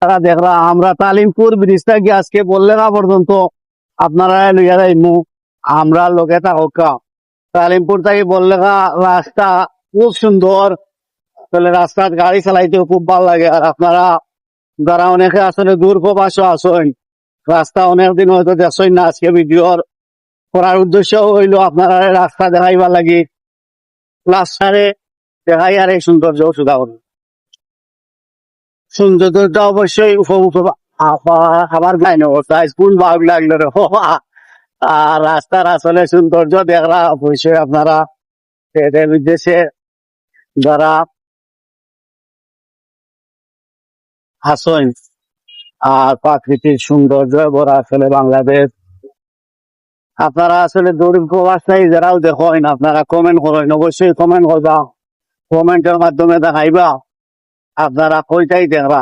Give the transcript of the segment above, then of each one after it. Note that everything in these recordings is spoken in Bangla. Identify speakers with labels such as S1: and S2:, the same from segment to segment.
S1: তারা দেখরা আমরা তালিমপুর ব্রিজটা গিয়ে আজকে বললে না পর্যন্ত আপনারা লইয়া যাইমু আমরা লোকে থাকা তালিমপুর থেকে বললে রাস্তা খুব সুন্দর। তাহলে রাস্তার গাড়ি চালাইতেও খুব ভালো লাগে। আর আপনারা যারা অনেকে আসলে দূর প্রবাস আসেন রাস্তা অনেকদিন হয়তো দেখছেন না, আজকে ভিডিওর করার উদ্দেশ্য হইলো আপনারা রাস্তা দেখাইবার লাগি রাস্তারে দেখাই আর এই সৌন্দর্য সুদা করুন। সৌন্দর্যটা অবশ্যই উপভোগ খাবার গাই নবস্থা স্কুল ভাগ লাগলো রে আর রাস্তার আসলে সৌন্দর্য দেখরা অবশ্যই আপনারা এদের উদ্দেশ্যে যারা আসেন আর প্রাকৃতিক সৌন্দর্য ভরা আসলে বাংলাদেশ। আপনারা আসলে দূর প্রবাস নাই যারাও দেখেন আপনারা কমেন্ট করেন, অবশ্যই কমেন্ট করবা, কমেন্টের মাধ্যমে দেখাইবা আপনারা কইটাই দেখবা।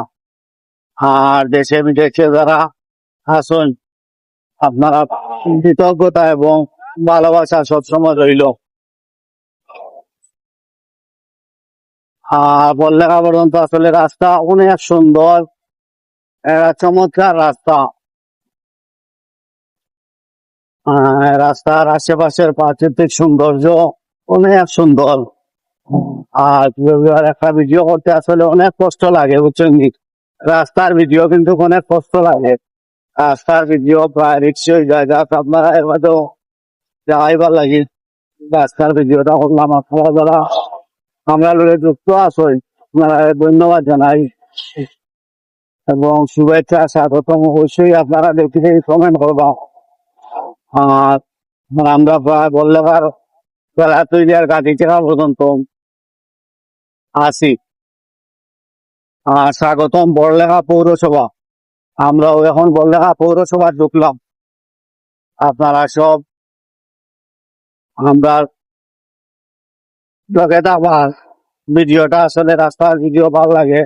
S1: আর দেশে বিদেশে যারা আসেন আপনারা কৃতজ্ঞতা এবং ভালোবাসা সবসময় রইল। আর বললেখা পর্যন্ত আসলে রাস্তা অনেক সুন্দর, একটা চমৎকার রাস্তা। রাস্তার আশেপাশের প্রাকৃতিক সৌন্দর্য অনেক সুন্দর। আর একটা ভিডিও করতে আসলে অনেক কষ্ট লাগে বুঝছেন, রাস্তার ভিডিও কিন্তু অনেক কষ্ট লাগে। রাস্তার ভিডিও প্রায় রিক্সা হয়ে যায়, যাক আপনারা এর মধ্যেও যাইবার লাগে রাস্তার ভিডিওটা করলাম। আপনারা যারা আমরা লোকে যুক্ত আছেন আপনারা ধন্যবাদ জানাই এবং শুভেচ্ছা স্বাগতম। অবশ্যই আপনারা দেখতে কমেন্ট করবা। আর আমরা প্রায় বললেখার বেলা তৈরি আর গাড়ি চেকা পর্যন্ত আসি। আর স্বাগতম বড়লেখা পৌরসভা, আমরাও এখন বড়লেখা পৌরসভা ঢুকলাম। আপনারা সব আমরা লগে থাকবার ভিডিওটা আসলে রাস্তার ভিডিও ভালো লাগে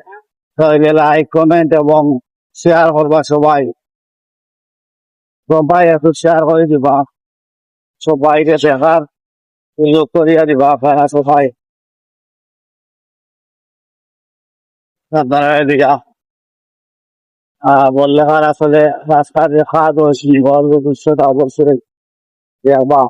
S1: তাহলে লাইক কমেন্ট এবং শেয়ার করবা। সবাই সবাই একটু শেয়ার করে দিবা, সবাইকে দেখার সুযোগ করিয়া দিবা আপনারা সবাই। আপনারা দিয়া বললেখার আসলে রাস্তার যে খাদ ও সিংহল দৃশ্যটা অবশ্যই দেখবা।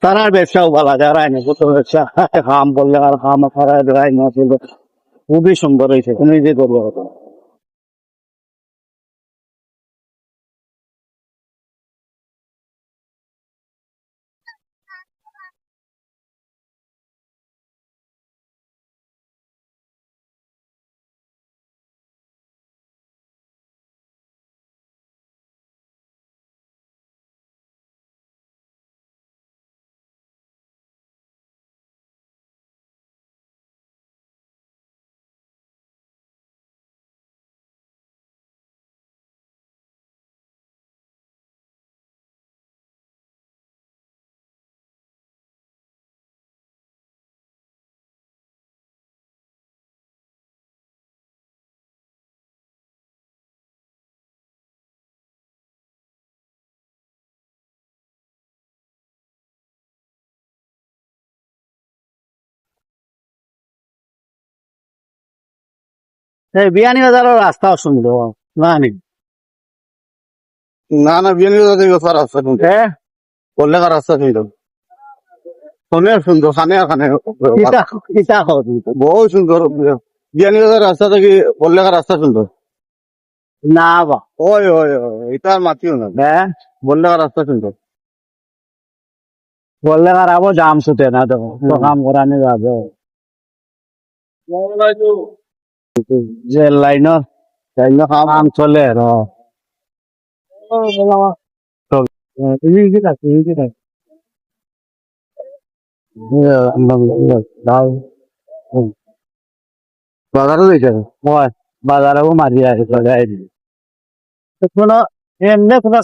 S1: তারার ব্যবসাও ভালো যারাই না কত ব্যবসা খাম বললে আর খাম খারাই দেয় না, খুবই সুন্দর হয়েছে তুমি যে করবো। এই বিয়ানি বাজারের রাস্তাও সুন্দর না নি?
S2: না না বিয়ানীবাজার থেকে স্যার রাস্তা কিন্তু
S1: হ্যাঁ
S2: পল্লেখার রাস্তা কিন্তু অনেক সুন্দর, খানে খানে
S1: কিতা কিতা খাও তুমি?
S2: বহু সুন্দর। বিয়ানীবাজার রাস্তা থেকে পল্লেখার রাস্তা সুন্দর।
S1: না বা
S2: ওই ওই ওই এটা আর মাতিও না,
S1: হ্যাঁ
S2: পল্লেখার রাস্তা সুন্দর।
S1: বললে আর আবার জাম ছুটে না, দেখো তো কাম করানি যাবে যে লাইনের কাম চলে তুমি কি থাক তুমি কি থাক
S2: বাজারও দিয়েছে
S1: বাজারেও মারি আসে কোনো এমনি কোনো